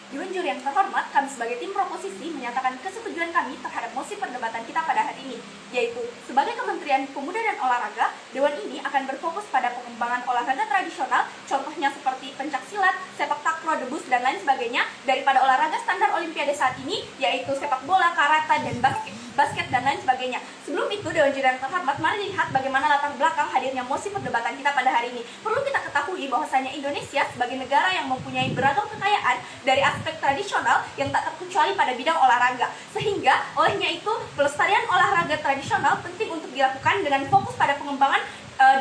Dewan Juri yang terhormat, kami sebagai tim proposisi menyatakan kesetujuan kami terhadap mosi perdebatan kita pada hari ini, yaitu sebagai Kementerian Pemuda dan Olahraga, Dewan ini akan berfokus pada pengembangan olahraga tradisional, contohnya seperti pencaksilat, sepak takraw, debus, dan lain sebagainya, daripada olahraga standar Olimpiade saat ini, yaitu sepak bola, karate, dan basket, dan lain sebagainya. Sebelum itu, Dewan Juri yang terhormat, mari lihat bagaimana latar belakang hadirnya mosi perdebatan kita pada hari ini. Perlu kita ketahui bahwasanya Indonesia sebagai negara yang mempunyai beragam kekayaan dari aspek tradisional yang tak terkecuali pada bidang olahraga. Sehingga olehnya itu pelestarian olahraga tradisional penting untuk dilakukan dengan fokus pada pengembangan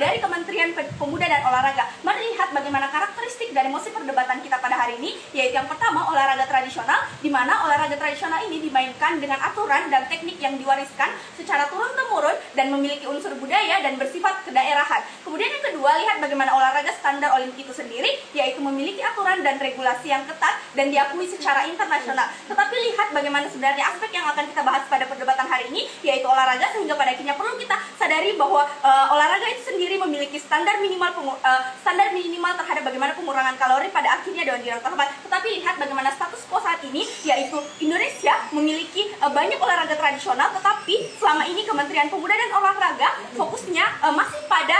dari Kementerian Pemuda dan Olahraga. Mari lihat bagaimana karakteristik dari mosi perdebatan kita pada hari ini, yaitu yang pertama olahraga tradisional, di mana olahraga tradisional ini dimainkan dengan aturan dan teknik yang diwariskan secara turun-temurun dan memiliki unsur budaya dan bersifat kedaerahan. Kemudian yang kedua, lihat bagaimana olahraga standar Olimpik itu sendiri, yaitu memiliki aturan dan regulasi yang ketat dan diakui secara internasional. Tetapi lihat bagaimana sebenarnya aspek yang akan kita bahas pada perdebatan hari ini, yaitu olahraga, sehingga pada akhirnya perlu kita sadari bahwa olahraga itu sendiri memiliki standar minimal terhadap bagaimana pengurangan kalori pada akhirnya Dewan Juri yang terhormat. Tetapi lihat bagaimana status quo saat ini, yaitu Indonesia memiliki banyak olahraga tradisional, tetapi selama ini Kementerian Pemuda dan Olahraga fokusnya masih pada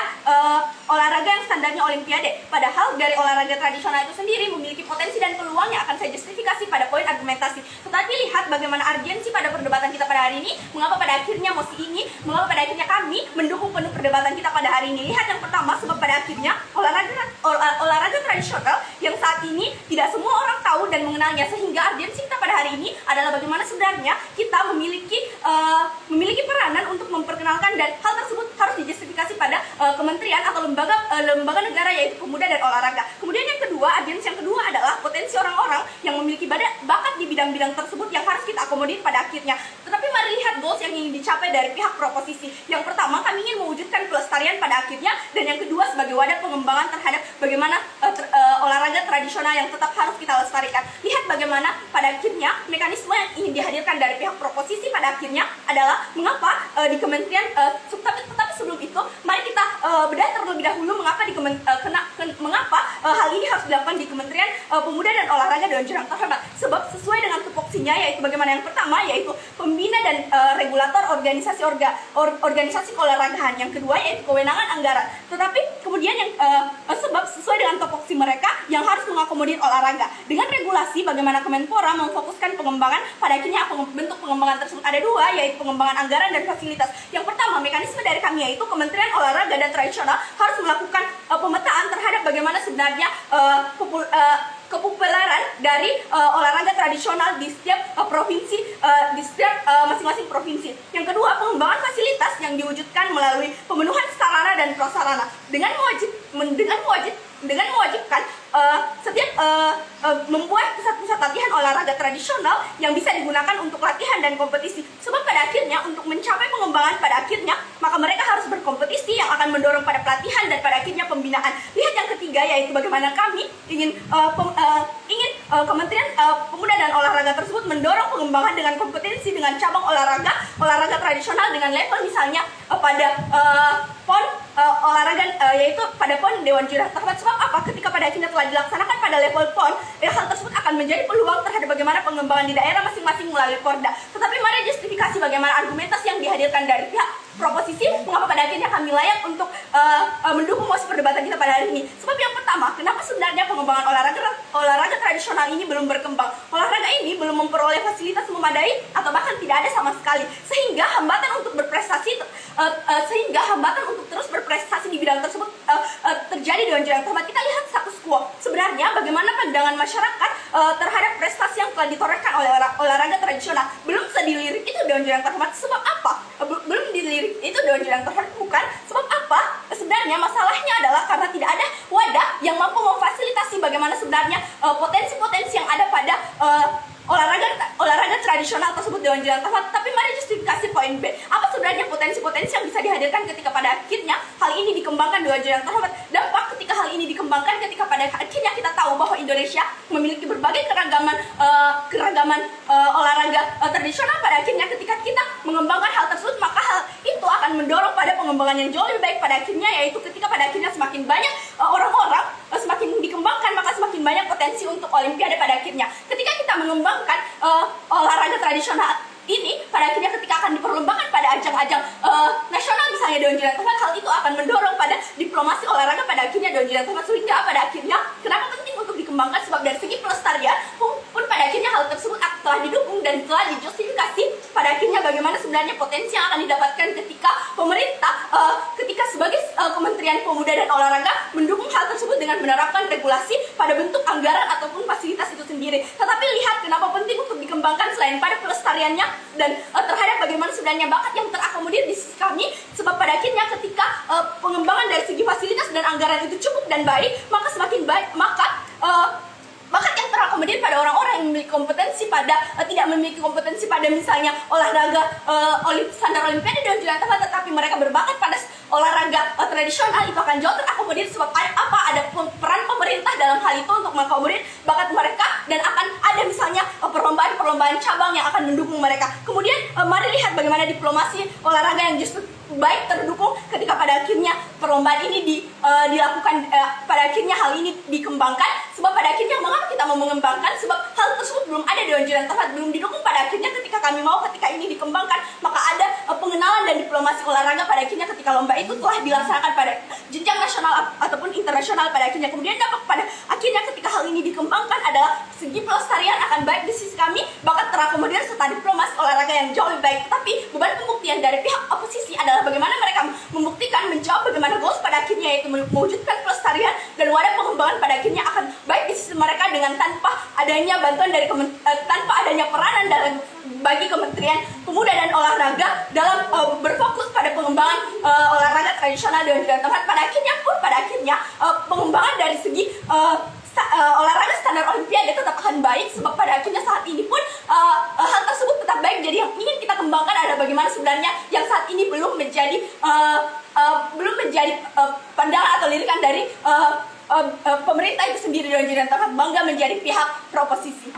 olahraga yang standarnya Olimpiade. Padahal dari olahraga tradisional itu sendiri memiliki potensi dan peluang yang akan saya justifikasi pada poin argumentasi. Tetapi lihat bagaimana urgensi pada perdebatan kita pada hari ini, mengapa pada akhirnya mosi ini, mengapa pada akhirnya kami mendukung penuh perdebatan kita pada hari ini. Lihat yang pertama, sebab pada akhirnya olahraga tradisional yang saat ini tidak semua orang tahu dan mengenalnya, sehingga urgensi kita pada hari ini adalah bagaimana sebenarnya kita memiliki peranan untuk memperkenalkan, dan hal tersebut harus dijustifikasi pada kementerian atau lembaga negara, yaitu Pemuda dan Olahraga. Kemudian yang kedua, urgensi yang kedua adalah potensi orang-orang yang memiliki bakat di bidang-bidang tersebut yang harus kita akomodir pada akhirnya. Tetapi mari lihat goals yang ingin dicapai dari pihak proposisi. Yang pertama, kami ingin mewujudkan pelestarian pada akhirnya, dan yang kedua sebagai wadah pengembangan terhadap bagaimana olahraga tradisional yang tetap harus kita lestarikan. Lihat bagaimana pada akhirnya mekanisme yang ingin dihadirkan dari pihak proposisi pada akhirnya adalah mengapa di kementerian, tetapi sebelum itu mari kita bedah terlebih dahulu mengapa hal ini harus dilakukan di Kementerian Pemuda dan Olahraga Dewan Juri yang terhormat. Sebab sesuai dengan tupoksinya, yaitu bagaimana yang pertama, yaitu pembina dan regulator organisasi keolahragaan. Yang kedua, yaitu kewenangan anggaran. Tetapi kemudian yang sebab sesuai dengan tupoksi mereka yang harus mengakomodir olahraga. Dengan regulasi, bagaimana Kemenpora memfokuskan pengembangan, pada akhirnya bentuk pengembangan tersebut ada dua, yaitu pengembangan anggaran dan fasilitas. Yang pertama, mekanisme dari kami yaitu Kementerian Olahraga dan Tradisional harus melakukan pemetaan terhadap bagaimana sebenarnya kepopuleran dari olahraga tradisional di setiap provinsi, di setiap masing-masing provinsi. Yang kedua, pengembangan fasilitas yang diwujudkan melalui pemenuhan sarana dan prasarana dengan mewajibkan setiap membuat pusat-pusat latihan olahraga tradisional yang bisa digunakan untuk latihan dan kompetisi. Sebab pada akhirnya untuk mencapai pengembangan pada akhirnya, maka mereka harus berkompetisi yang akan mendorong pada pelatihan dan pada akhirnya pembinaan. Lihat yang ketiga, yaitu bagaimana kami ingin Kementerian Pemuda dan Olahraga tersebut mendorong pengembangan dengan kompetensi dengan cabang olahraga tradisional dengan level misalnya pada PON olahraga, yaitu pada PON Dewan Juri yang terhormat. Sebab apa? Ketika pada akhirnya telah dilaksanakan pada level PON, hal tersebut akan menjadi peluang terhadap bagaimana pengembangan di daerah masing-masing melalui Porda. Tetapi mari justifikasi bagaimana argumentasi yang dihadirkan dari pihak proposisi, mengapa pada akhirnya kami layak untuk mendukung mosi perdebatan kita pada hari ini. Sebab yang pertama, kenapa sebenarnya pengembangan olahraga tradisional ini belum berkembang? Olahraga ini belum memperoleh fasilitas memadai atau bahkan tidak ada sama sekali, sehingga hambatan untuk terus berprestasi di bidang tersebut terjadi di Dewan Juri yang terhormat. Kita lihat status quo sebenarnya bagaimana pandangan masyarakat terhadap prestasi yang telah ditorehkan oleh olahraga tradisional. Belum sedilirik itu Dewan Juri yang terhormat. Sebab apa? Belum dilirik itu Dewan Juri yang terhormat, bukan? Sebab apa? Sebenarnya masalahnya adalah karena tidak ada wadah yang mampu memfasilitasi bagaimana sebenarnya potensi-potensi yang ada pada olahraga tradisional tersebut Dewan Juri yang terhormat. Tapi mari justifikasi poin B. Apa sebenarnya potensi-potensi yang bisa dihadirkan ketika pada akhirnya hal ini dikembangkan Dewan Juri yang terhormat? Dampak ketika hal ini dikembangkan ketika pada akhirnya kita tahu bahwa Indonesia memiliki berbagai keragaman olahraga tradisional. Pada akhirnya ketika kita mengembangkan hal tersebut, maka hal itu akan mendorong pada pengembangan yang jauh lebih baik pada akhirnya, yaitu ketika pada akhirnya semakin banyak orang-orang semakin dikembangkan, maka semakin banyak potensi untuk Olimpiade pada akhirnya. Ketika kita ketika mengembangkan olahraga tradisional ini, pada akhirnya ketika akan diperlombakan pada ajang-ajang nasional misalnya Dewan Jiran Tempat, hal itu akan mendorong pada diplomasi olahraga pada akhirnya Dewan Jiran Tempat. Sehingga pada akhirnya kenapa penting untuk dikembangkan, sebab dari segi pelestarian pun pada akhirnya hal tersebut telah didukung dan telah dijustifikasi pada akhirnya bagaimana sebenarnya potensi yang akan didapatkan ketika pemerintah ketika sebagai Kementerian Pemuda dan Olahraga mendukung hal tersebut dengan menerapkan regulasi pada bentuk anggaran ataupun fasilitas itu sendiri. Tetapi lihat kenapa penting untuk dikembangkan selain pada pelestariannya dan terhadap bagaimana sebenarnya bakat yang terakomodir di sisi kami, sebab pada akhirnya ketika pengembangan dari segi fasilitas dan anggaran itu cukup dan baik, maka semakin baik bakat yang terakomodir pada orang-orang yang memiliki kompetensi pada tidak memiliki kompetensi pada misalnya olahraga standar olimpiade dan Jiran Tempat, tetapi mereka berbakat pada olahraga tradisional, itu akan jauh terakomodir sebab ada peran pemerintah dalam hal itu untuk mengakomodir bakat mereka, dan akan ada misalnya perlombaan cabang yang akan mendukung mereka. Kemudian mari lihat bagaimana diplomasi olahraga yang justru baik terdukung ketika pada akhirnya perlombaan ini dilakukan, pada akhirnya hal ini dikembangkan. Sebab pada akhirnya mengapa kita mau mengembangkan, sebab hal tersebut belum ada Dewan Jiran Tempat, belum didukung. Pada akhirnya ketika ini dikembangkan, maka ada pengenalan dan diplomasi olahraga pada akhirnya ketika lomba itu telah dilaksanakan pada jenjang nasional ataupun internasional pada akhirnya. Kemudian dampak pada akhirnya ketika hal ini dikembangkan adalah segi pelestarian akan baik di sisi kami, bakat terakomodir serta diplomasi olahraga yang jauh lebih baik. Tapi beban pembuktian dari pihak oposisi adalah bagaimana mereka membuktikan, menjawab bagaimana goals pada akhirnya, yaitu mewujudkan pelestarian dan wadah pengembangan pada akhirnya akan baik di sisi mereka dengan tanpa adanya bantuan dari tanpa adanya peranan bagi Kementerian Pemuda dan Olahraga dalam berfokus pada pengembangan olahraga tradisional dan Tempat. Pada akhirnya pengembangan dari segi olahraga standar olimpiade tetap akan baik, sebab pada akhirnya saat ini pun hal tersebut tetap baik. Jadi yang ingin kita kembangkan adalah bagaimana sebenarnya yang saat ini belum menjadi pandangan atau lirikan dari pemerintah itu sendiri dan Jiran Tempat, bangga menjadi pihak proposisi.